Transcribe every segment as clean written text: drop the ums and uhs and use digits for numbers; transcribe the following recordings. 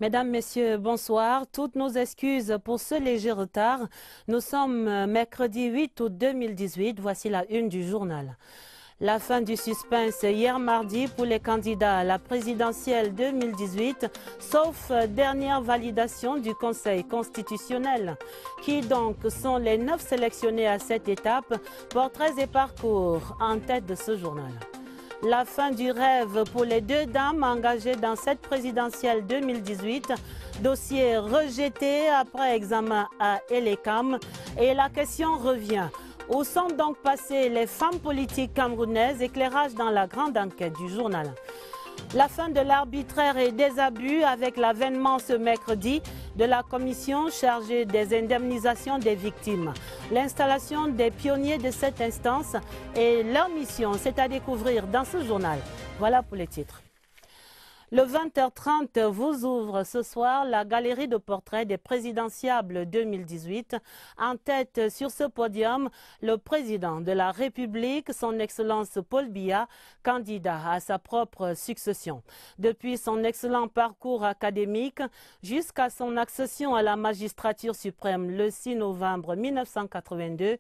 Mesdames, Messieurs, bonsoir. Toutes nos excuses pour ce léger retard. Nous sommes mercredi 8 août 2018. Voici la une du journal. La fin du suspense hier mardi pour les candidats à la présidentielle 2018, sauf dernière validation du Conseil constitutionnel. Qui donc sont les 9 sélectionnés à cette étape? Portraits et parcours en tête de ce journal. La fin du rêve pour les 2 dames engagées dans cette présidentielle 2018. Dossier rejeté après examen à Elekam. Et la question revient. Où sont donc passées les femmes politiques camerounaises? Éclairage dans la grande enquête du journal. La fin de l'arbitraire et des abus avec l'avènement ce mercredi de la commission chargée des indemnisations des victimes. L'installation des pionniers de cette instance et leur mission, c'est à découvrir dans ce journal. Voilà pour les titres. Le 20h30 vous ouvre ce soir la galerie de portraits des présidentiables 2018. En tête sur ce podium, le président de la République, son Excellence Paul Biya, candidat à sa propre succession. Depuis son excellent parcours académique jusqu'à son accession à la magistrature suprême le 6 novembre 1982,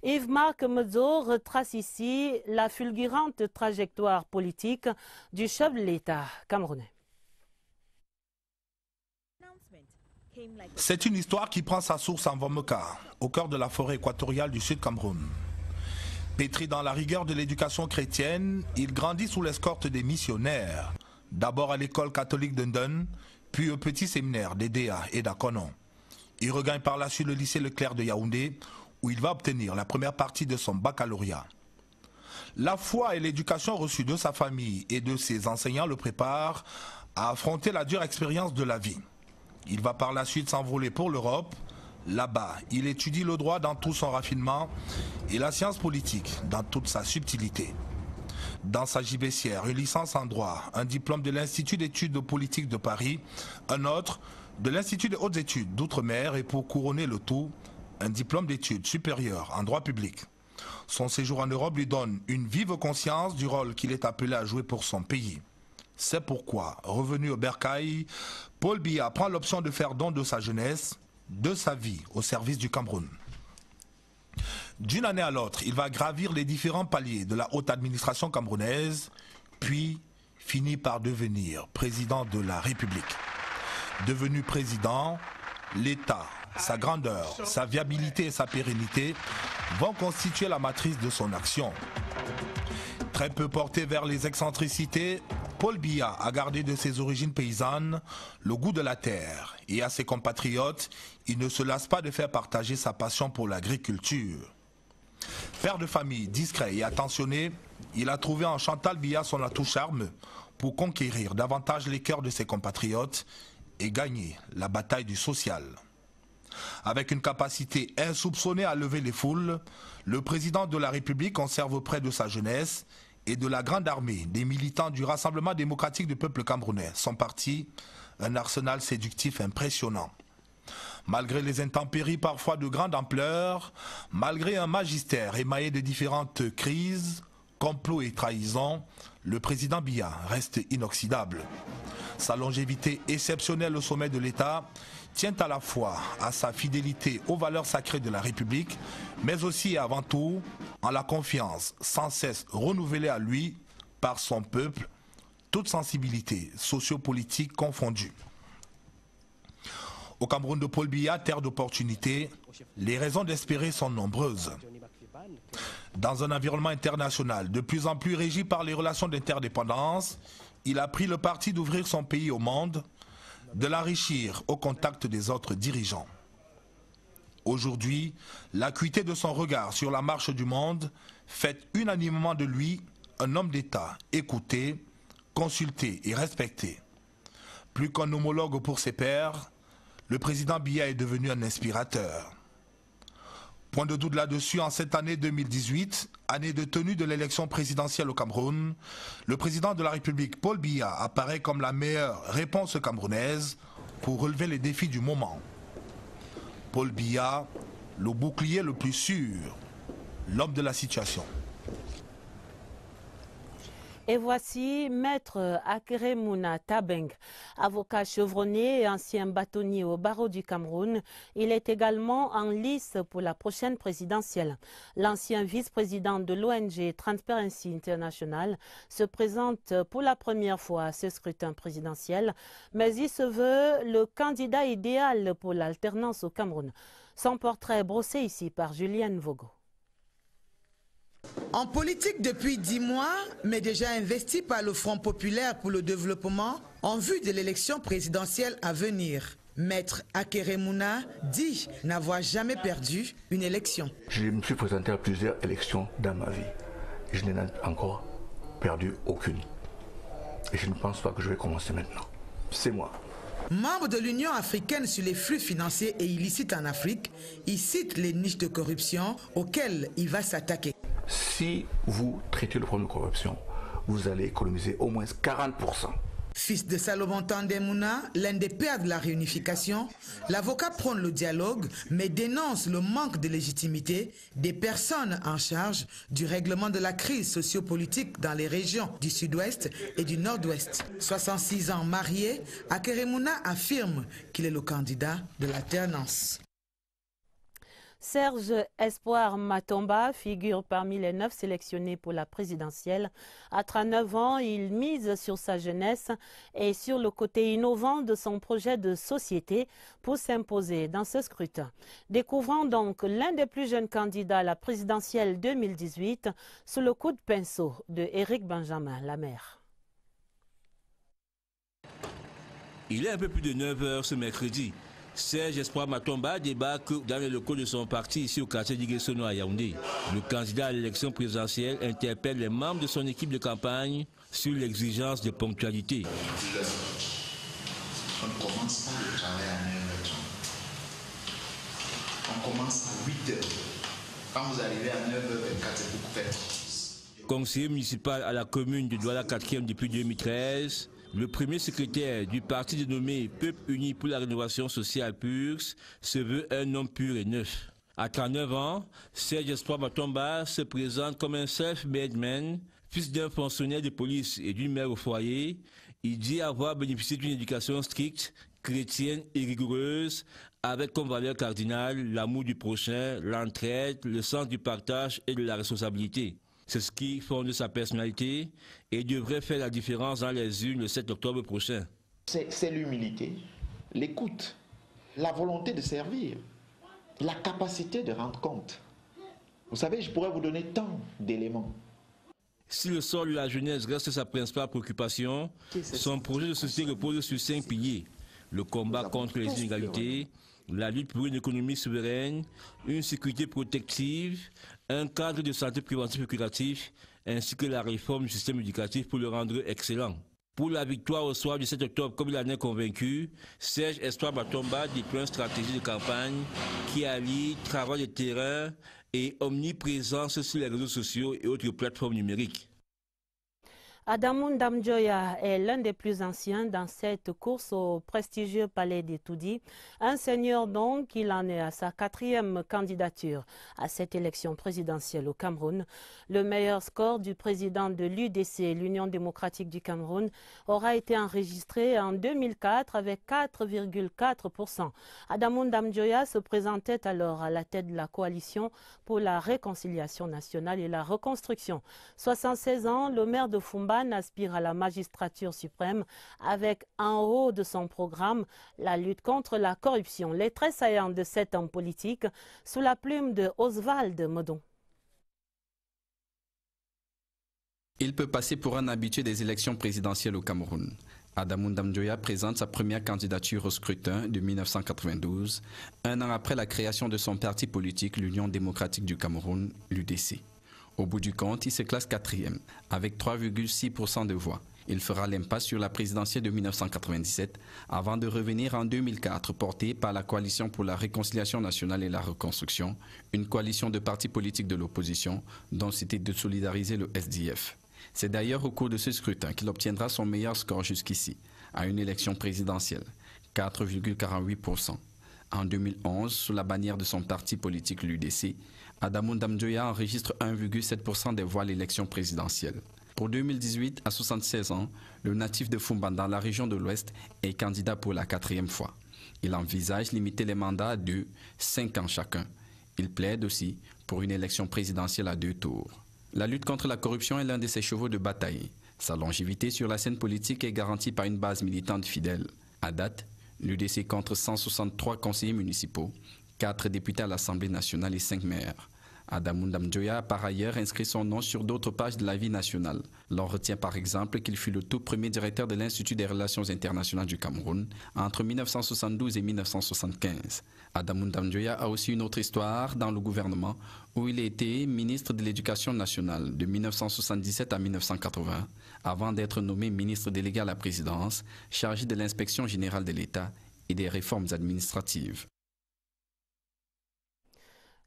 Yves-Marc Medzo retrace ici la fulgurante trajectoire politique du chef de l'État camerounais. C'est une histoire qui prend sa source en Vomoka, au cœur de la forêt équatoriale du Sud Cameroun. Pétri dans la rigueur de l'éducation chrétienne, il grandit sous l'escorte des missionnaires, d'abord à l'école catholique d'Undun, puis au petit séminaire d'Edea et d'Akonon. Il regagne par la suite le lycée Leclerc de Yaoundé, où il va obtenir la première partie de son baccalauréat. La foi et l'éducation reçue de sa famille et de ses enseignants le préparent à affronter la dure expérience de la vie. Il va par la suite s'envoler pour l'Europe. Là-bas, il étudie le droit dans tout son raffinement et la science politique dans toute sa subtilité. Dans sa gibecière, une licence en droit, un diplôme de l'Institut d'études politiques de Paris, un autre de l'Institut de hautes études d'outre-mer et pour couronner le tout, un diplôme d'études supérieures en droit public. Son séjour en Europe lui donne une vive conscience du rôle qu'il est appelé à jouer pour son pays. C'est pourquoi, revenu au bercail, Paul Biya prend l'option de faire don de sa jeunesse, de sa vie au service du Cameroun. D'une année à l'autre, il va gravir les différents paliers de la haute administration camerounaise, puis finit par devenir président de la République. Devenu président, l'État, sa grandeur, sa viabilité et sa pérennité vont constituer la matrice de son action. Très peu porté vers les excentricités, Paul Biya a gardé de ses origines paysannes le goût de la terre et à ses compatriotes, il ne se lasse pas de faire partager sa passion pour l'agriculture. Père de famille discret et attentionné, il a trouvé en Chantal Biya son atout charme pour conquérir davantage les cœurs de ses compatriotes et gagner la bataille du social. Avec une capacité insoupçonnée à lever les foules, le président de la République conserve auprès de sa jeunesse et de la grande armée des militants du Rassemblement démocratique du peuple camerounais, son parti, un arsenal séductif impressionnant. Malgré les intempéries parfois de grande ampleur, malgré un magistère émaillé de différentes crises, complots et trahisons, le président Biya reste inoxydable. Sa longévité exceptionnelle au sommet de l'État tient à la fois à sa fidélité aux valeurs sacrées de la République, mais aussi et avant tout en la confiance sans cesse renouvelée à lui par son peuple, toute sensibilité sociopolitique confondue. Au Cameroun de Paul Biya, terre d'opportunités, les raisons d'espérer sont nombreuses. Dans un environnement international de plus en plus régi par les relations d'interdépendance, il a pris le parti d'ouvrir son pays au monde, de l'enrichir au contact des autres dirigeants. Aujourd'hui, l'acuité de son regard sur la marche du monde fait unanimement de lui un homme d'État écouté, consulté et respecté. Plus qu'un homologue pour ses pairs, le président Biya est devenu un inspirateur. Point de doute là-dessus, en cette année 2018, année de tenue de l'élection présidentielle au Cameroun, le président de la République, Paul Biya, apparaît comme la meilleure réponse camerounaise pour relever les défis du moment. Paul Biya, le bouclier le plus sûr, l'homme de la situation. Et voici Maître Akeremouna Tabeng, avocat chevronné et ancien bâtonnier au barreau du Cameroun. Il est également en lice pour la prochaine présidentielle. L'ancien vice-président de l'ONG Transparency International se présente pour la première fois à ce scrutin présidentiel, mais il se veut le candidat idéal pour l'alternance au Cameroun. Son portrait brossé ici par Julienne Vogo. En politique depuis 10 mois, mais déjà investi par le Front populaire pour le développement en vue de l'élection présidentielle à venir. Maître Akeremouna dit n'avoir jamais perdu une élection. Je me suis présenté à plusieurs élections dans ma vie. Et je n'en ai encore perdu aucune. Et je ne pense pas que je vais commencer maintenant. C'est moi. Membre de l'Union africaine sur les flux financiers et illicites en Afrique, il cite les niches de corruption auxquelles il va s'attaquer. Si vous traitez le problème de corruption, vous allez économiser au moins 40%. Fils de Salomon Tandemouna, l'un des pères de la réunification, l'avocat prône le dialogue mais dénonce le manque de légitimité des personnes en charge du règlement de la crise sociopolitique dans les régions du sud-ouest et du nord-ouest. 66 ans marié, Akeremouna affirme qu'il est le candidat de l'alternance. Serge Espoir Matomba figure parmi les 9 sélectionnés pour la présidentielle. À 39 ans, il mise sur sa jeunesse et sur le côté innovant de son projet de société pour s'imposer dans ce scrutin. Découvrons donc l'un des plus jeunes candidats à la présidentielle 2018 sous le coup de pinceau de Éric Benjamin Lamère. Il est un peu plus de 9 h ce mercredi. Serge Espoir Matomba débarque dans les locaux de son parti ici au quartier d'Iguessono à Yaoundé. Le candidat à l'élection présidentielle interpelle les membres de son équipe de campagne sur l'exigence de ponctualité. On ne commence pas le travail à 9h30. On commence à 8h. Quand vous arrivez à 9h24, c'est beaucoup fait. Conseiller municipal à la commune de Douala 4e depuis 2013, le premier secrétaire du parti dénommé Peuple Uni pour la rénovation sociale PURS se veut un homme pur et neuf. À 39 ans, Serge Espoir Matomba se présente comme un self-made man, fils d'un fonctionnaire de police et d'une mère au foyer. Il dit avoir bénéficié d'une éducation stricte, chrétienne et rigoureuse, avec comme valeur cardinale l'amour du prochain, l'entraide, le sens du partage et de la responsabilité. C'est ce qui fonde sa personnalité et devrait faire la différence dans les urnes le 7 octobre prochain. C'est l'humilité, l'écoute, la volonté de servir, la capacité de rendre compte. Vous savez, je pourrais vous donner tant d'éléments. Si le sort de la jeunesse reste sa principale préoccupation, son projet de société repose sur 5 piliers. Le combat contre les inégalités, la lutte pour une économie souveraine, une sécurité protective, un cadre de santé préventif et curatif, ainsi que la réforme du système éducatif pour le rendre excellent. Pour la victoire au soir du 7 octobre, comme il en est convaincu, Serge Espoir Matomba déploie une stratégie de campagne qui allie travail de terrain et omniprésence sur les réseaux sociaux et autres plateformes numériques. Adamoun Damjoya est l'un des plus anciens dans cette course au prestigieux palais des Toudi. Un seigneur donc, il en est à sa 4e candidature à cette élection présidentielle au Cameroun. Le meilleur score du président de l'UDC, l'Union démocratique du Cameroun, aura été enregistré en 2004 avec 4,4%. Adamoun Damjoya se présentait alors à la tête de la coalition pour la réconciliation nationale et la reconstruction. 76 ans, le maire de Fumba aspire à la magistrature suprême avec en haut de son programme la lutte contre la corruption. Les traits saillants de cet homme politique sous la plume de Oswald Modon. Il peut passer pour un habitué des élections présidentielles au Cameroun. Adamoun Damjoya présente sa première candidature au scrutin de 1992, un an après la création de son parti politique, l'Union démocratique du Cameroun, l'UDC. Au bout du compte, il se classe 4e, avec 3,6% de voix. Il fera l'impasse sur la présidentielle de 1997, avant de revenir en 2004, porté par la Coalition pour la réconciliation nationale et la reconstruction, une coalition de partis politiques de l'opposition, dont c'était de solidariser le SDF. C'est d'ailleurs au cours de ce scrutin qu'il obtiendra son meilleur score jusqu'ici, à une élection présidentielle, 4,48%. En 2011, sous la bannière de son parti politique, l'UDC, Adamoun Damjoya enregistre 1,7% des voix à l'élection présidentielle. Pour 2018, à 76 ans, le natif de Fumban dans la région de l'Ouest est candidat pour la 4e fois. Il envisage limiter les mandats à 5 ans chacun. Il plaide aussi pour une élection présidentielle à 2 tours. La lutte contre la corruption est l'un de ses chevaux de bataille. Sa longévité sur la scène politique est garantie par une base militante fidèle. À date, l'UDC compte 163 conseillers municipaux, 4 députés à l'Assemblée nationale et 5 maires. Adamoun Dam-Dioya a par ailleurs inscrit son nom sur d'autres pages de la vie nationale. L'on retient par exemple qu'il fut le tout premier directeur de l'Institut des Relations internationales du Cameroun entre 1972 et 1975. Adamoun Dam-Dioya a aussi une autre histoire dans le gouvernement où il a été ministre de l'Éducation nationale de 1977 à 1980 avant d'être nommé ministre délégué à la présidence, chargé de l'inspection générale de l'État et des réformes administratives.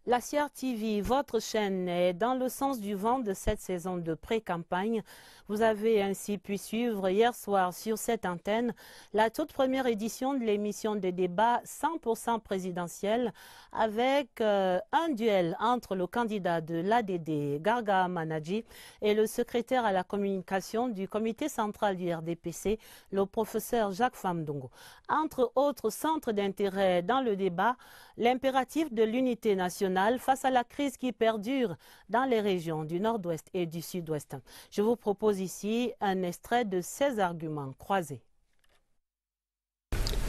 La CRTV, votre chaîne, est dans le sens du vent de cette saison de pré-campagne. Vous avez ainsi pu suivre hier soir sur cette antenne la toute première édition de l'émission de débat 100% présidentielle avec un duel entre le candidat de l'ADD, Garga Manadji, et le secrétaire à la communication du comité central du RDPC, le professeur Jacques Famdongo. Entre autres centres d'intérêt dans le débat, l'impératif de l'unité nationale face à la crise qui perdure dans les régions du nord-ouest et du sud-ouest. Je vous propose ici un extrait de ces arguments croisés.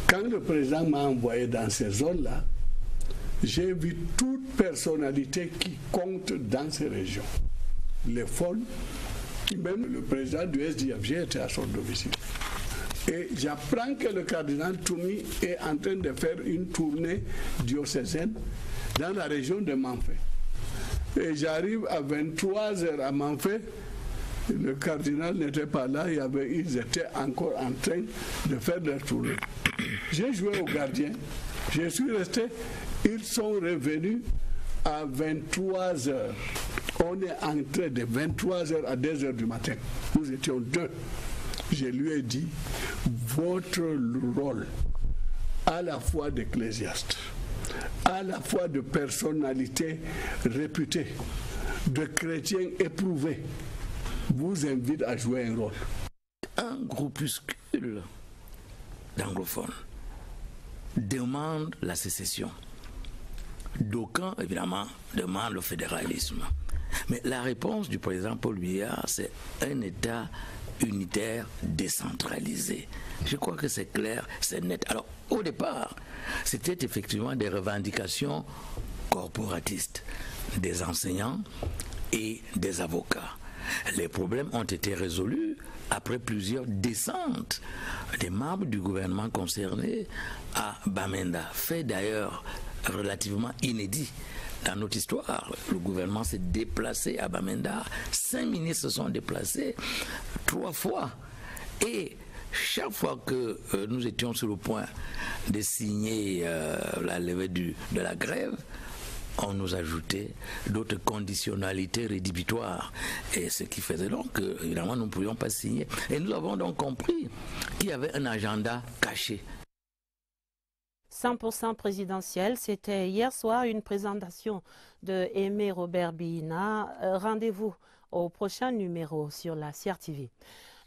Quand le président m'a envoyé dans ces zones-là, j'ai vu toute personnalité qui compte dans ces régions. Les folles, même le président du SDF, j'ai été à son domicile. Et j'apprends que le cardinal Toumi est en train de faire une tournée diocésaine dans la région de Manfé. Et j'arrive à 23h à Manfé, le cardinal n'était pas là, ils étaient encore en train de faire leur tournée. J'ai joué au gardien, je suis resté, ils sont revenus à 23h. On est entré de 23h à 2h du matin. Nous étions 2. Je lui ai dit, votre rôle, à la fois d'ecclésiaste, à la fois de personnalité réputée, de chrétiens éprouvés, vous invite à jouer un rôle. Un groupuscule d'anglophones demande la sécession. D'aucuns, évidemment, demandent le fédéralisme. Mais la réponse du président Paul Biya, c'est un État unitaire décentralisé. Je crois que c'est clair, c'est net. Alors, au départ, c'était effectivement des revendications corporatistes des enseignants et des avocats. Les problèmes ont été résolus après plusieurs descentes des membres du gouvernement concerné à Bamenda, fait d'ailleurs relativement inédit dans notre histoire. Le gouvernement s'est déplacé à Bamenda, 5 ministres se sont déplacés 3 fois. Et chaque fois que nous étions sur le point de signer la levée de la grève, on nous ajoutait d'autres conditionnalités rédhibitoires. Et ce qui faisait donc que, évidemment, nous ne pouvions pas signer. Et nous avons donc compris qu'il y avait un agenda caché. 100% présidentiel, c'était hier soir une présentation de Aimé Robert Bina. Rendez-vous au prochain numéro sur la CRTV.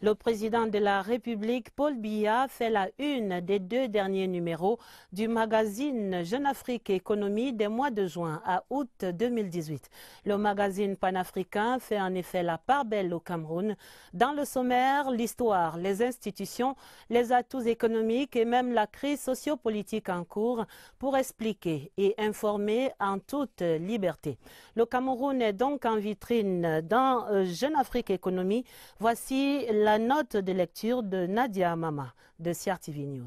Le président de la République, Paul Biya, fait la une des 2 derniers numéros du magazine Jeune Afrique Économie des mois de juin à août 2018. Le magazine panafricain fait en effet la part belle au Cameroun. Dans le sommaire, l'histoire, les institutions, les atouts économiques et même la crise sociopolitique en cours pour expliquer et informer en toute liberté. Le Cameroun est donc en vitrine dans Jeune Afrique Économie. Voici la note de lecture de Nadia Mama de CRTV News.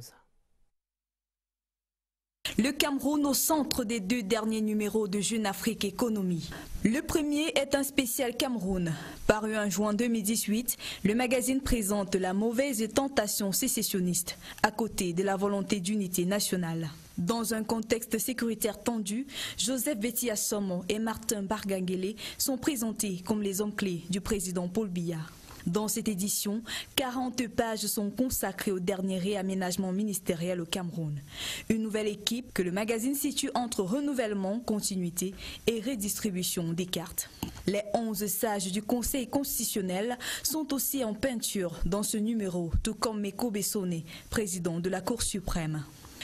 Le Cameroun au centre des 2 derniers numéros de Jeune Afrique Économie. Le premier est un spécial Cameroun. Paru en juin 2018, le magazine présente la mauvaise tentation sécessionniste à côté de la volonté d'unité nationale. Dans un contexte sécuritaire tendu, Joseph Betty Assomo et Martin Bargangele sont présentés comme les hommes clés du président Paul Biya. Dans cette édition, 40 pages sont consacrées au dernier réaménagement ministériel au Cameroun. Une nouvelle équipe que le magazine situe entre renouvellement, continuité et redistribution des cartes. Les 11 sages du Conseil constitutionnel sont aussi en peinture dans ce numéro, tout comme Meko Bessone, président de la Cour suprême.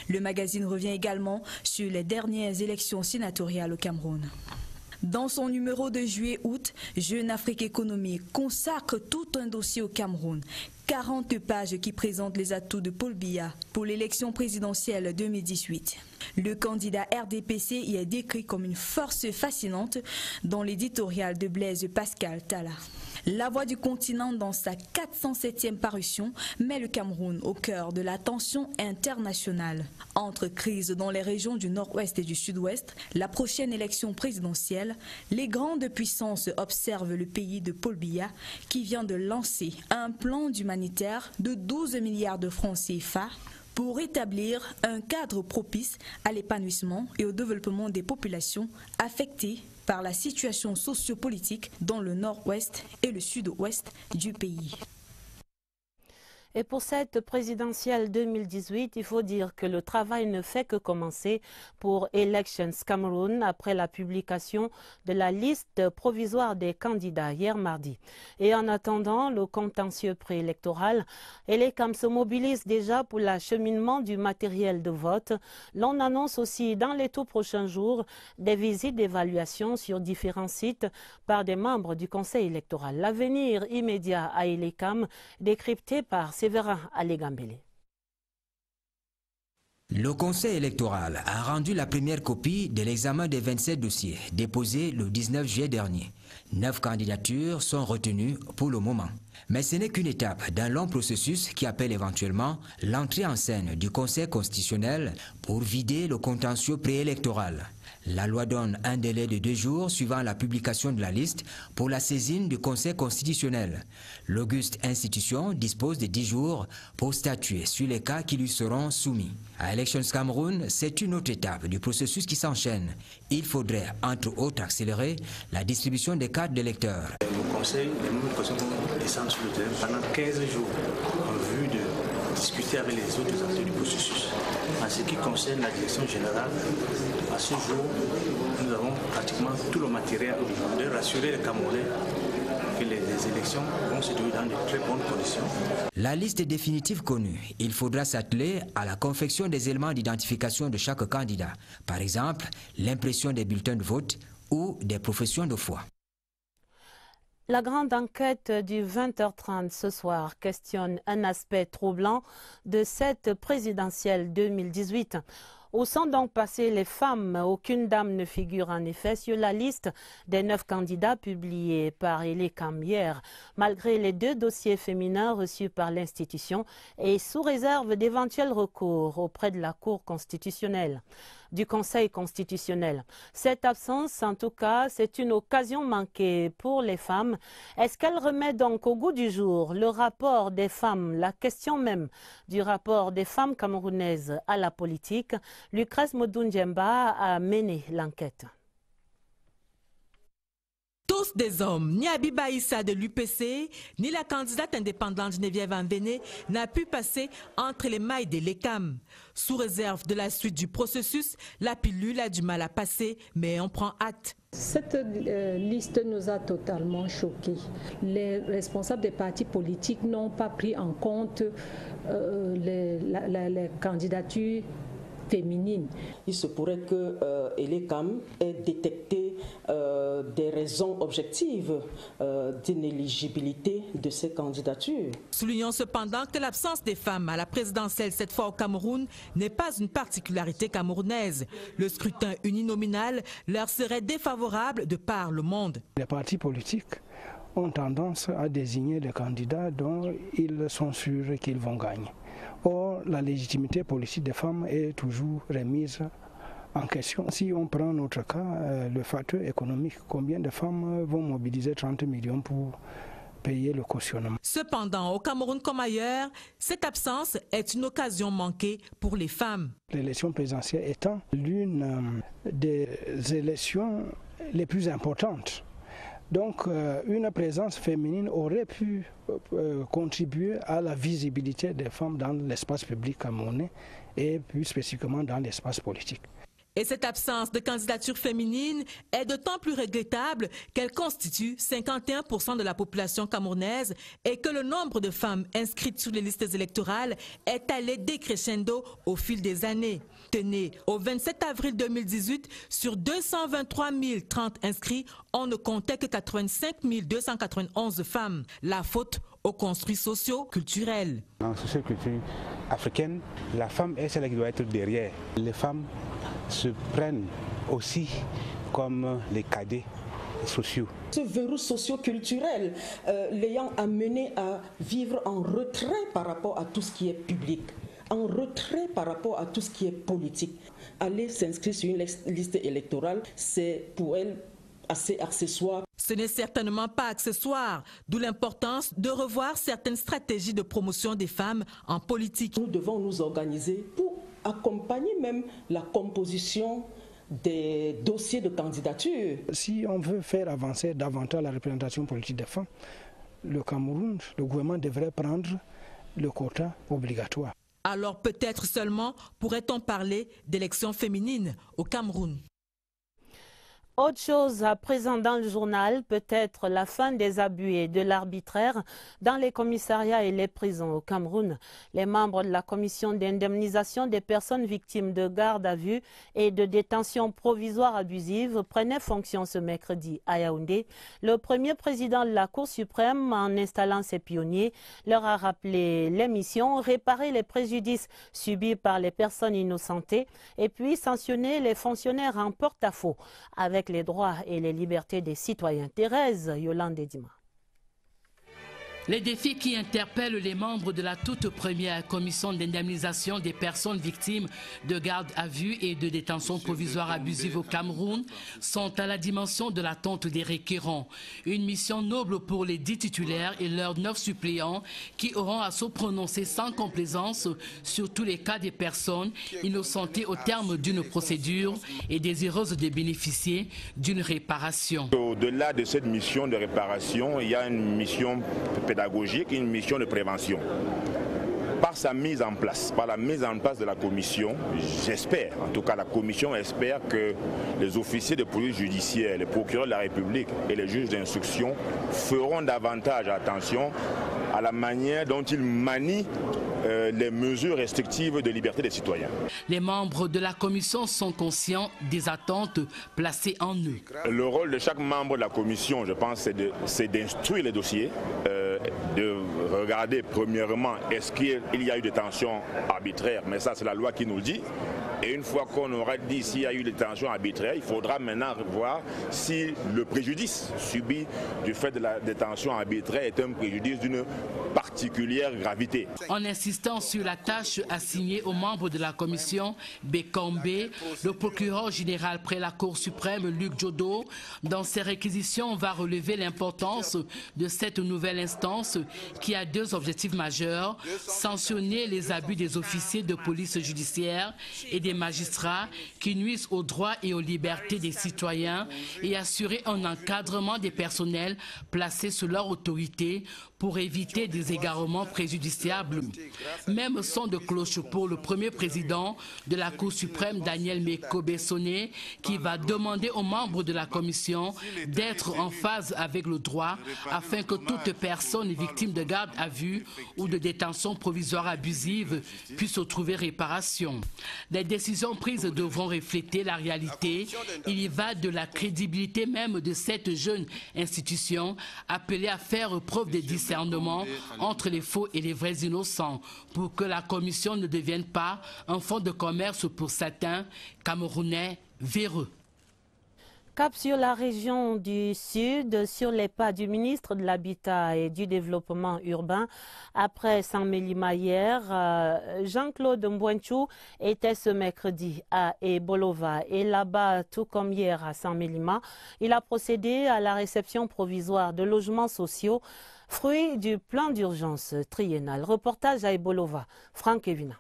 Le magazine revient également sur les dernières élections sénatoriales au Cameroun. Dans son numéro de juillet-août, Jeune Afrique Économie consacre tout un dossier au Cameroun. 40 pages qui présentent les atouts de Paul Biya pour l'élection présidentielle 2018. Le candidat RDPC y est décrit comme une force fascinante dans l'éditorial de Blaise Pascal Talla. La Voix du continent, dans sa 407e parution, met le Cameroun au cœur de la tension internationale. Entre crises dans les régions du nord-ouest et du sud-ouest, la prochaine élection présidentielle, les grandes puissances observent le pays de Paul Biya qui vient de lancer un plan humanitaire de 12 milliards de francs CFA pour établir un cadre propice à l'épanouissement et au développement des populations affectées par la situation sociopolitique dans le nord-ouest et le sud-ouest du pays. Et pour cette présidentielle 2018, il faut dire que le travail ne fait que commencer pour Elections Cameroun après la publication de la liste provisoire des candidats hier mardi. Et en attendant le contentieux préélectoral, Elecam se mobilise déjà pour l'acheminement du matériel de vote. L'on annonce aussi dans les tout prochains jours des visites d'évaluation sur différents sites par des membres du Conseil électoral. L'avenir immédiat à Elecam, décrypté par Séverin Alégambélé. Le Conseil électoral a rendu la première copie de l'examen des 27 dossiers déposés le 19 juillet dernier. 9 candidatures sont retenues pour le moment. Mais ce n'est qu'une étape d'un long processus qui appelle éventuellement l'entrée en scène du Conseil constitutionnel pour vider le contentieux préélectoral. La loi donne un délai de 2 jours suivant la publication de la liste pour la saisine du Conseil constitutionnel. L'auguste institution dispose de 10 jours pour statuer sur les cas qui lui seront soumis. À Elections Cameroun, c'est une autre étape du processus qui s'enchaîne. Il faudrait, entre autres, accélérer la distribution des cartes d'électeurs. Le Conseil, les mêmes personnes vont descendre sur le terrain pendant 15 jours en vue de discuter avec les autres acteurs du processus. En ce qui concerne la direction générale, à ce jour, nous avons pratiquement tout le matériel de rassurer les Camerounais que les élections vont se dérouler dans de très bonnes conditions. La liste est définitive connue. Il faudra s'atteler à la confection des éléments d'identification de chaque candidat. Par exemple, l'impression des bulletins de vote ou des professions de foi. La grande enquête du 20h30 ce soir questionne un aspect troublant de cette présidentielle 2018. Où sont donc passées les femmes? Aucune dame ne figure en effet sur la liste des 9 candidats publiés par Elecam hier, malgré les 2 dossiers féminins reçus par l'institution et sous réserve d'éventuels recours auprès de la Cour constitutionnelle, du Conseil constitutionnel. Cette absence, en tout cas, c'est une occasion manquée pour les femmes. Est-ce qu'elle remet donc au goût du jour le rapport des femmes, la question même du rapport des femmes camerounaises à la politique? Lucrèce Modou-Ndjemba a mené l'enquête. Tous des hommes, ni Abiba Issa de l'UPC, ni la candidate indépendante Geneviève Anvené n'a pu passer entre les mailles de l'Ecam. Sous réserve de la suite du processus, la pilule a du mal à passer, mais on prend acte. Cette liste nous a totalement choqués. Les responsables des partis politiques n'ont pas pris en compte les candidatures féminine. Il se pourrait que Elecam ait détecté des raisons objectives d'inéligibilité de ces candidatures. Soulignons cependant que l'absence des femmes à la présidentielle cette fois au Cameroun n'est pas une particularité camerounaise. Le scrutin uninominal leur serait défavorable de par le monde. Les partis politiques ont tendance à désigner des candidats dont ils sont sûrs qu'ils vont gagner. Or, la légitimité politique des femmes est toujours remise en question. Si on prend notre cas, le facteur économique, combien de femmes vont mobiliser 30 millions pour payer le cautionnement? Cependant, au Cameroun comme ailleurs, cette absence est une occasion manquée pour les femmes. L'élection présidentielle étant l'une des élections les plus importantes. Donc, une présence féminine aurait pu contribuer à la visibilité des femmes dans l'espace public camerounais et plus spécifiquement dans l'espace politique. Et cette absence de candidature féminine est d'autant plus regrettable qu'elle constitue 51% de la population camerounaise et que le nombre de femmes inscrites sur les listes électorales est allé décrescendo au fil des années. Tenez, au 27 avril 2018, sur 223 030 inscrits, on ne comptait que 85 291 femmes. La faute aux construits sociaux culturels. Dans la socioculture africaine, la femme est celle qui doit être derrière. Les femmes se prennent aussi comme les cadets sociaux. Ce verrou socio-culturel l'ayant amené à vivre en retrait par rapport à tout ce qui est public, en retrait par rapport à tout ce qui est politique. Aller s'inscrire sur une liste électorale, c'est pour elle assez accessoire. Ce n'est certainement pas accessoire, d'où l'importance de revoir certaines stratégies de promotion des femmes en politique. Nous devons nous organiser pour accompagner même la composition des dossiers de candidature. Si on veut faire avancer davantage la représentation politique des femmes, le Cameroun, le gouvernement devrait prendre le quota obligatoire. Alors peut-être seulement pourrait-on parler d'élections féminines au Cameroun. Autre chose à présent dans le journal, peut-être la fin des abus et de l'arbitraire dans les commissariats et les prisons au Cameroun. Les membres de la commission d'indemnisation des personnes victimes de garde à vue et de détention provisoire abusive prenaient fonction ce mercredi à Yaoundé. Le premier président de la Cour suprême, en installant ses pionniers, leur a rappelé les missions, réparer les préjudices subis par les personnes innocentées et puis sanctionner les fonctionnaires en porte-à-faux avec les droits et les libertés des citoyens. Thérèse Yolande Dima. Les défis qui interpellent les membres de la toute première commission d'indemnisation des personnes victimes de garde à vue et de détention provisoire abusive au Cameroun sont à la dimension de l'attente des requérants. Une mission noble pour les 10 titulaires et leurs 9 suppléants qui auront à se prononcer sans complaisance sur tous les cas des personnes innocentées au terme d'une procédure et désireuses de bénéficier d'une réparation. Au-delà de cette mission de réparation, il y a une mission pédagogique, une mission de prévention. Par sa mise en place, par la mise en place de la commission, j'espère, en tout cas la commission espère que les officiers de police judiciaire, les procureurs de la République et les juges d'instruction feront davantage attention à la manière dont ils manient les mesures restrictives de liberté des citoyens. Les membres de la commission sont conscients des attentes placées en eux. Le rôle de chaque membre de la commission, je pense, c'est d'instruire les dossiers, de regarder premièrement est-ce qu'il y a eu des détentions arbitraires, mais ça c'est la loi qui nous le dit. Et une fois qu'on aura dit s'il y a eu des détentions arbitraires, il faudra maintenant voir si le préjudice subi du fait de la détention arbitraire est un préjudice d'une particulière gravité. En insistant sur la tâche assignée aux membres de la commission Bekombe, le procureur général près la Cour suprême, Luc Jodo, dans ses réquisitions va relever l'importance de cette nouvelle instance qui a 2 objectifs majeurs: sanctionner les abus des officiers de police judiciaire et des magistrats qui nuisent aux droits et aux libertés des citoyens et assurer un encadrement des personnels placés sous leur autorité pour éviter des égarements préjudiciables. Même son de cloche pour le premier président de la Cour suprême, Daniel Meko-Bessonné, qui va demander aux membres de la commission d'être en phase avec le droit afin que toute personne victime de garde à vue ou de détention provisoire abusive puisse trouver réparation. Les décisions prises devront refléter la réalité. Il y va de la crédibilité même de cette jeune institution appelée à faire preuve de discernement entre les faux et les vrais innocents pour que la commission ne devienne pas un fonds de commerce pour certains Camerounais véreux. Cap sur la région du Sud, sur les pas du ministre de l'Habitat et du Développement urbain. Après Saint-Mélima hier, Jean-Claude Mbouenchou était ce mercredi à Ebolova. Et là-bas, tout comme hier à Saint-Mélima, il a procédé à la réception provisoire de logements sociaux, fruit du plan d'urgence triennal. Reportage à Ebolova, Franck Evina.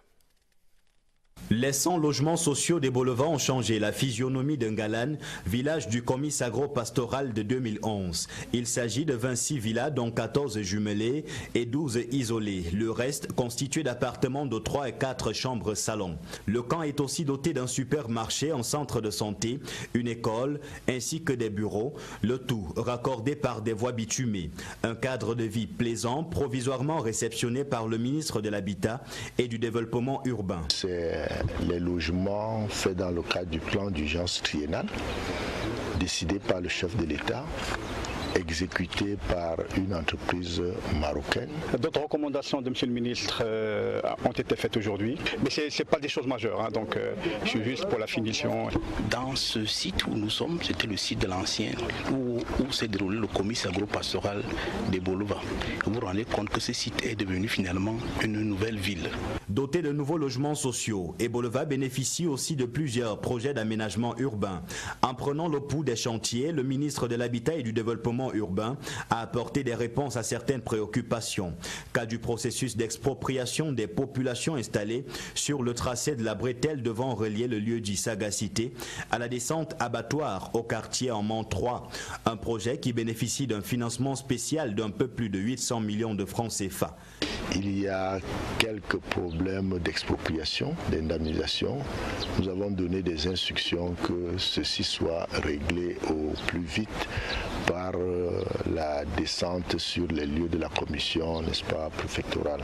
Les 100 logements sociaux des Bolova ont changé la physionomie d'Ngalane, village du comice agro-pastoral de 2011. Il s'agit de 26 villas, dont 14 jumelées et 12 isolées. Le reste constitué d'appartements de 3 et 4 chambres salons. Le camp est aussi doté d'un supermarché, un centre de santé, une école ainsi que des bureaux, le tout raccordé par des voies bitumées. Un cadre de vie plaisant, provisoirement réceptionné par le ministre de l'Habitat et du Développement urbain. Les logements faits dans le cadre du plan d'urgence triennal décidé par le chef de l'État, exécuté par une entreprise marocaine. D'autres recommandations de M. le ministre ont été faites aujourd'hui, mais ce n'est pas des choses majeures, hein, donc je suis juste pour la finition. Dans ce site où nous sommes, c'était le site de l'ancien, où s'est déroulé le comice agro-pastoral des Bolova. Vous vous rendez compte que ce site est devenu finalement une nouvelle ville. Doté de nouveaux logements sociaux, Bolova bénéficie aussi de plusieurs projets d'aménagement urbain. En prenant le pouls des chantiers, le ministre de l'Habitat et du Développement urbain a apporté des réponses à certaines préoccupations. Cas du processus d'expropriation des populations installées sur le tracé de la bretelle devant relier le lieu dit Sagacité à la descente abattoir au quartier en Mont 3. Un projet qui bénéficie d'un financement spécial d'un peu plus de 800 millions de francs CFA. Il y a quelques problèmes d'expropriation, d'indemnisation. Nous avons donné des instructions que ceci soit réglé au plus vite par la descente sur les lieux de la commission, n'est-ce pas, préfectorale.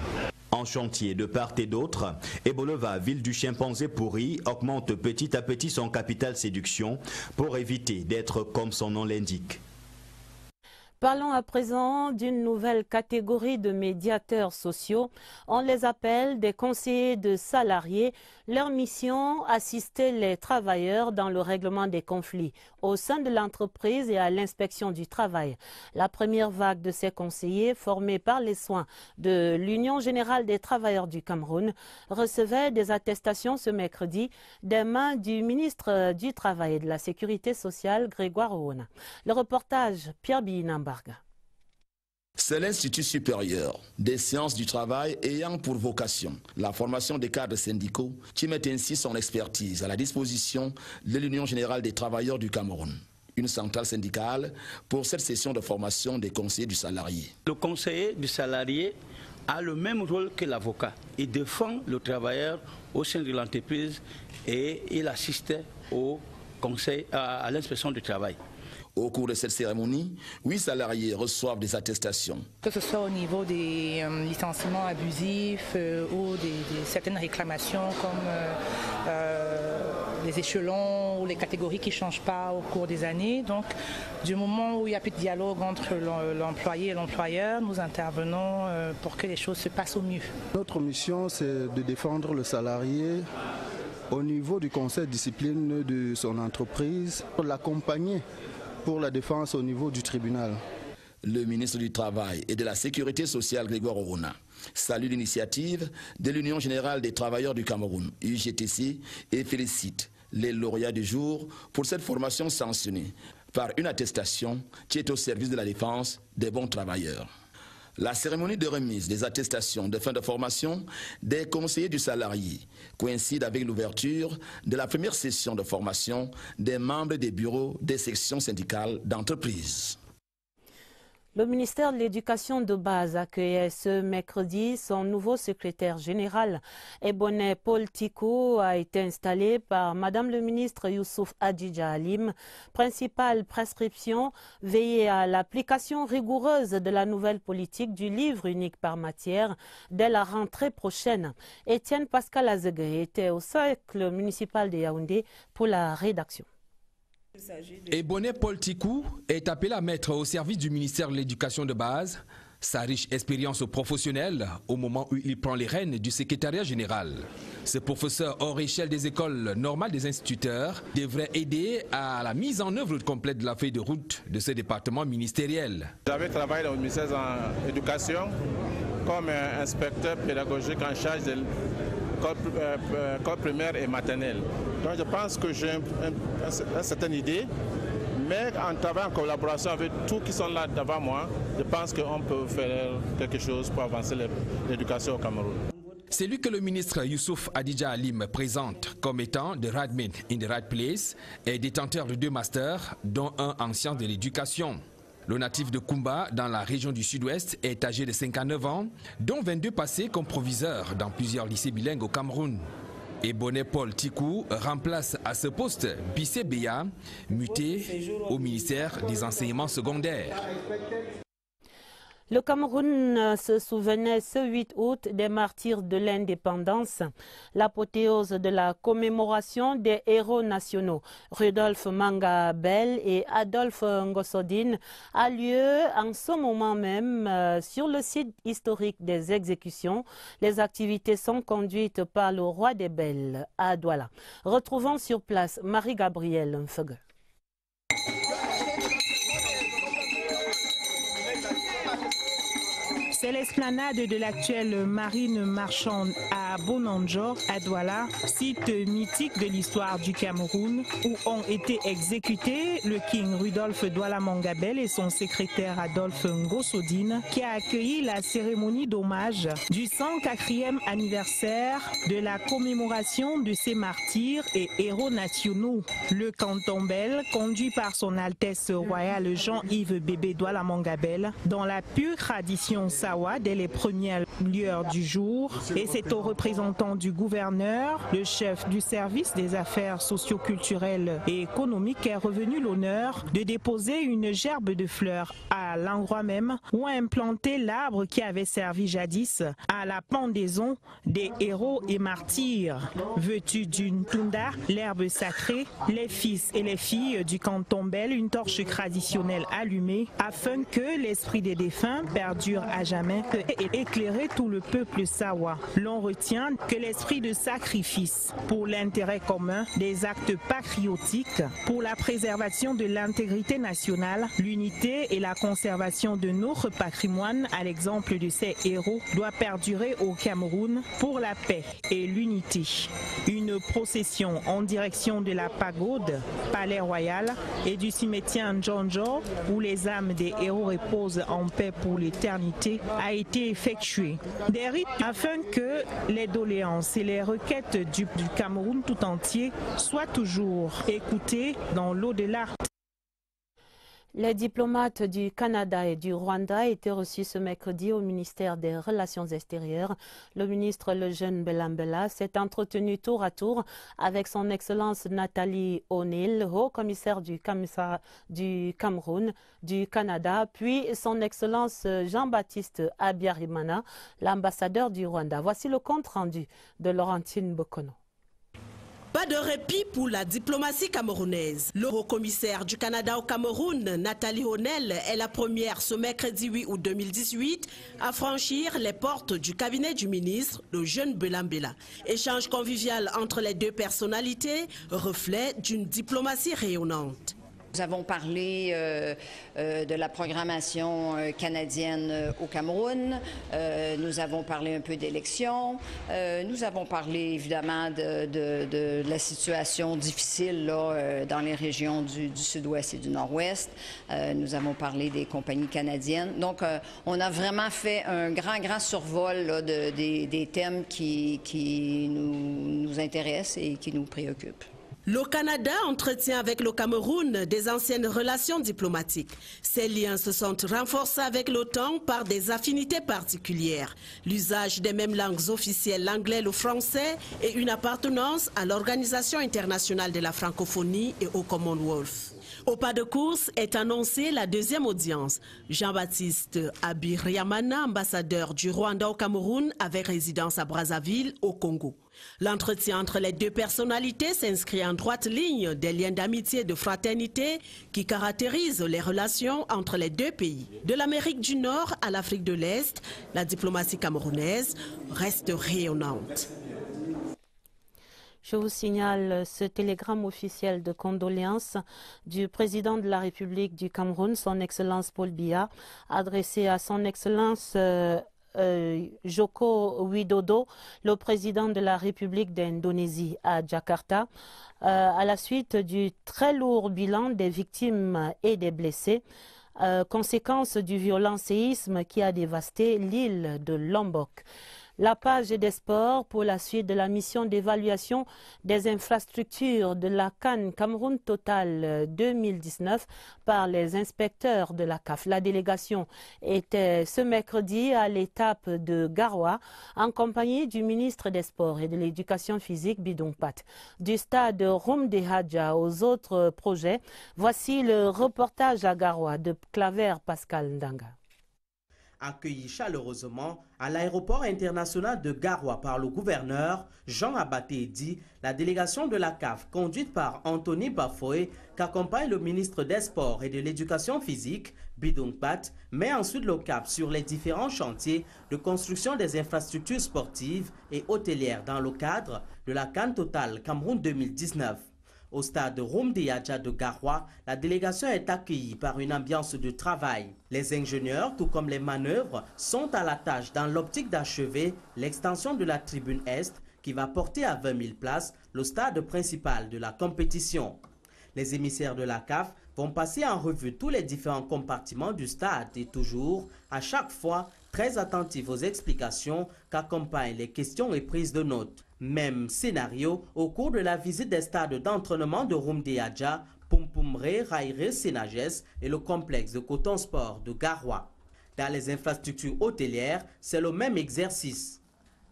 En chantier de part et d'autre, Bolova, ville du chimpanzé pourri, augmente petit à petit son capital séduction pour éviter d'être comme son nom l'indique. Parlons à présent d'une nouvelle catégorie de médiateurs sociaux. On les appelle des conseillers de salariés. Leur mission, assister les travailleurs dans le règlement des conflits au sein de l'entreprise et à l'inspection du travail. La première vague de ces conseillers, formés par les soins de l'Union générale des travailleurs du Cameroun, recevait des attestations ce mercredi des mains du ministre du Travail et de la Sécurité sociale, Grégoire Ouona. Le reportage, Pierre Binambarga. C'est l'Institut supérieur des sciences du travail ayant pour vocation la formation des cadres syndicaux qui met ainsi son expertise à la disposition de l'Union générale des travailleurs du Cameroun. Une centrale syndicale pour cette session de formation des conseillers du salarié. Le conseiller du salarié a le même rôle que l'avocat. Il défend le travailleur au sein de l'entreprise et il assiste au conseil, à l'inspection du travail. Au cours de cette cérémonie, 8 salariés reçoivent des attestations. Que ce soit au niveau des licenciements abusifs ou certaines réclamations comme les échelons ou les catégories qui ne changent pas au cours des années. Donc, du moment où il n'y a plus de dialogue entre l'employé et l'employeur, nous intervenons pour que les choses se passent au mieux. Notre mission, c'est de défendre le salarié au niveau du conseil de discipline de son entreprise, pour l'accompagner pour la défense au niveau du tribunal. Le ministre du Travail et de la Sécurité sociale, Grégoire Ouona, salue l'initiative de l'Union générale des travailleurs du Cameroun, UGTC, et félicite les lauréats du jour pour cette formation sanctionnée par une attestation qui est au service de la défense des bons travailleurs. La cérémonie de remise des attestations de fin de formation des conseillers du salarié coïncide avec l'ouverture de la première session de formation des membres des bureaux des sections syndicales d'entreprise. Le ministère de l'Éducation de base accueillait ce mercredi son nouveau secrétaire général. Ebone Paul Tikou a été installé par Madame le ministre Youssouf Adjidja Halim. Principale prescription, veiller à l'application rigoureuse de la nouvelle politique du livre unique par matière dès la rentrée prochaine. Étienne Pascal Azegue était au cercle municipal de Yaoundé pour la rédaction. Ebone Paul Tikou est appelé à mettre au service du ministère de l'Éducation de base sa riche expérience professionnelle au moment où il prend les rênes du secrétariat général. Ce professeur hors échelle des écoles normales des instituteurs devrait aider à la mise en œuvre complète de la feuille de route de ce département ministériel. J'avais travaillé dans le ministère de l'Éducation comme inspecteur pédagogique en charge de l'école primaire et maternelle. Donc je pense que j'ai une certaine idée, mais en travaillant en collaboration avec tous qui sont là devant moi, je pense qu'on peut faire quelque chose pour avancer l'éducation au Cameroun. Celui que le ministre Youssouf Adidja Alim présente comme étant the right man in the right place est détenteur de 2 masters, dont un en sciences de l'éducation. Le natif de Koumba, dans la région du Sud-Ouest, est âgé de 59 ans, dont 22 passés comme proviseur dans plusieurs lycées bilingues au Cameroun. Et Bonnet Paul Tikou remplace à ce poste Bissé Beya, muté au ministère des enseignements secondaires. Le Cameroun se souvenait ce 8 août des martyrs de l'indépendance, l'apothéose de la commémoration des héros nationaux. Rudolf Mangabel et Adolphe Ngosodine a lieu en ce moment même sur le site historique des exécutions. Les activités sont conduites par le roi des Belles à Douala. Retrouvons sur place Marie-Gabrielle Mfegue. C'est l'esplanade de l'actuelle marine marchande à Bonanjo, à Douala, site mythique de l'histoire du Cameroun, où ont été exécutés le King Rudolf Douala Mangabel et son secrétaire Adolphe Ngosodine, qui a accueilli la cérémonie d'hommage du 104e anniversaire de la commémoration de ces martyrs et héros nationaux. Le cantombel, conduit par son Altesse royale Jean-Yves Bébé Douala Mangabel, dans la pure tradition Sawa dès les premières lueurs du jour, et c'est aux représentants du gouverneur, le chef du service des affaires socio-culturelles et économiques, qui est revenu l'honneur de déposer une gerbe de fleurs à l'endroit même où a implanté l'arbre qui avait servi jadis à la pendaison des héros et martyrs. Vêtus d'une tunda, l'herbe sacrée, les fils et les filles du cantombel, une torche traditionnelle allumée afin que l'esprit des défunts perdure à jamais et éclairer tout le peuple sawa. L'on retient que l'esprit de sacrifice pour l'intérêt commun, des actes patriotiques pour la préservation de l'intégrité nationale, l'unité et la conservation de notre patrimoine, à l'exemple de ces héros, doit perdurer au Cameroun pour la paix et l'unité. Une procession en direction de la pagode, palais royal, et du cimetière Ndjonjo, où les âmes des héros reposent en paix pour l'éternité, a été effectué. Des rites afin que les doléances et les requêtes du Cameroun tout entier soient toujours écoutées dans l'au-delà. Les diplomates du Canada et du Rwanda étaient reçus ce mercredi au ministère des Relations extérieures. Le ministre Lejeune Belambela s'est entretenu tour à tour avec son Excellence Nathalie O'Neill, haut-commissaire du Cameroun, du Canada, puis son Excellence Jean-Baptiste Habyarimana, l'ambassadeur du Rwanda. Voici le compte-rendu de Laurentine Bokono. Pas de répit pour la diplomatie camerounaise. Le haut-commissaire du Canada au Cameroun, Nathalie O'Neill, est la première ce mercredi 8 août 2018 à franchir les portes du cabinet du ministre, le jeune Belambela. Échange convivial entre les deux personnalités, reflet d'une diplomatie rayonnante. Nous avons parlé de la programmation canadienne au Cameroun, nous avons parlé un peu d'élections, nous avons parlé évidemment de la situation difficile là, dans les régions du Sud-Ouest et du Nord-Ouest, nous avons parlé des compagnies canadiennes. Donc on a vraiment fait un grand survol là, des thèmes qui nous intéressent et qui nous préoccupent. Le Canada entretient avec le Cameroun des anciennes relations diplomatiques. Ces liens se sont renforcés avec l'OTAN par des affinités particulières. L'usage des mêmes langues officielles, l'anglais, le français, et une appartenance à l'Organisation internationale de la francophonie et au Commonwealth. Au pas de course est annoncée la deuxième audience. Jean-Baptiste Habyarimana, ambassadeur du Rwanda au Cameroun, avec résidence à Brazzaville, au Congo. L'entretien entre les deux personnalités s'inscrit en droite ligne des liens d'amitié et de fraternité qui caractérisent les relations entre les deux pays. De l'Amérique du Nord à l'Afrique de l'Est, la diplomatie camerounaise reste rayonnante. Je vous signale ce télégramme officiel de condoléances du président de la République du Cameroun, son Excellence Paul Biya, adressé à son Excellence Joko Widodo, le président de la République d'Indonésie à Jakarta, à la suite du très lourd bilan des victimes et des blessés, conséquence du violent séisme qui a dévasté l'île de Lombok. La page des sports pour la suite de la mission d'évaluation des infrastructures de la CAN Cameroun Total 2019 par les inspecteurs de la CAF. La délégation était ce mercredi à l'étape de Garoua en compagnie du ministre des Sports et de l'Éducation physique Bidong Pat. Du stade Rumde Hadja aux autres projets, voici le reportage à Garoua de Claver Pascal Ndanga. Accueilli chaleureusement à l'aéroport international de Garoua par le gouverneur Jean Abaté dit, la délégation de la CAF conduite par Anthony Bafoé, qu'accompagne le ministre des Sports et de l'Éducation physique, Bidong Pat, met ensuite le cap sur les différents chantiers de construction des infrastructures sportives et hôtelières dans le cadre de la CAN Total Cameroun 2019. Au stade Rumde Hadja de Garoua, la délégation est accueillie par une ambiance de travail. Les ingénieurs, tout comme les manœuvres, sont à la tâche dans l'optique d'achever l'extension de la tribune Est qui va porter à 20 000 places le stade principal de la compétition. Les émissaires de la CAF vont passer en revue tous les différents compartiments du stade et toujours, à chaque fois, très attentifs aux explications qu'accompagnent les questions et prises de notes. Même scénario au cours de la visite des stades d'entraînement de Rumde Hadja, Pumpumre, Raire, Sénages et le complexe de coton sport de Garoua. Dans les infrastructures hôtelières, c'est le même exercice.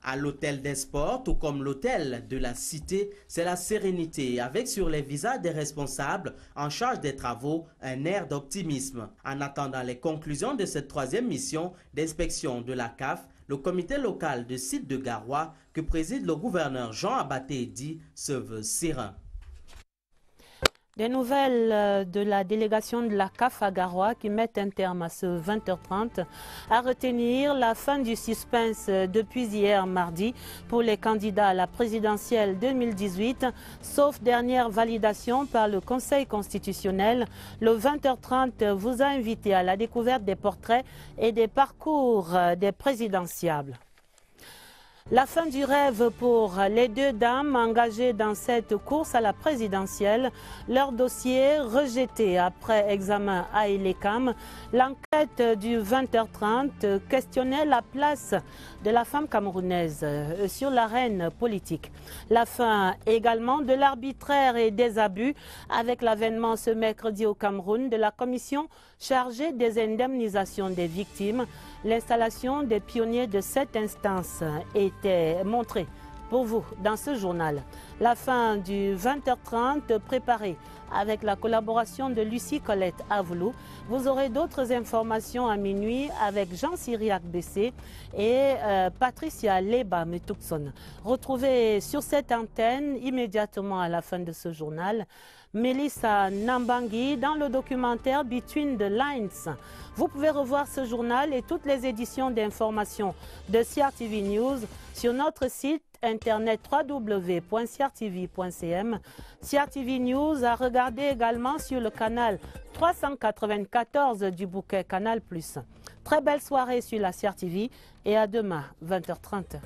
À l'hôtel des sports, tout comme l'hôtel de la cité, c'est la sérénité avec sur les visages des responsables en charge des travaux un air d'optimisme. En attendant les conclusions de cette troisième mission d'inspection de la CAF, le comité local de site de Garoua que préside le gouverneur Jean Abaté dit se veut serein. Des nouvelles de la délégation de la CAF à Garoua qui mettent un terme à ce 20h30. À retenir la fin du suspense depuis hier mardi pour les candidats à la présidentielle 2018, sauf dernière validation par le Conseil constitutionnel. Le 20h30 vous a invité à la découverte des portraits et des parcours des présidentiables. La fin du rêve pour les deux dames engagées dans cette course à la présidentielle. Leur dossier rejeté après examen à l'ECAM. L'enquête du 20h30 questionnait la place de la femme camerounaise sur l'arène politique. La fin également de l'arbitraire et des abus avec l'avènement ce mercredi au Cameroun de la commission chargée des indemnisations des victimes. L'installation des pionniers de cette instance était montrée pour vous dans ce journal. La fin du 20h30 préparée avec la collaboration de Lucie Colette Avoulou. Vous aurez d'autres informations à minuit avec Jean-Cyriac Bessé et Patricia Leba Metukson. Retrouvez sur cette antenne immédiatement à la fin de ce journal Melissa Nambangi dans le documentaire Between the Lines. Vous pouvez revoir ce journal et toutes les éditions d'information de CRTV News sur notre site internet www.crtv.cm. CRTV News à regarder également sur le canal 394 du bouquet Canal+. Très belle soirée sur la CRTV et à demain 20h30.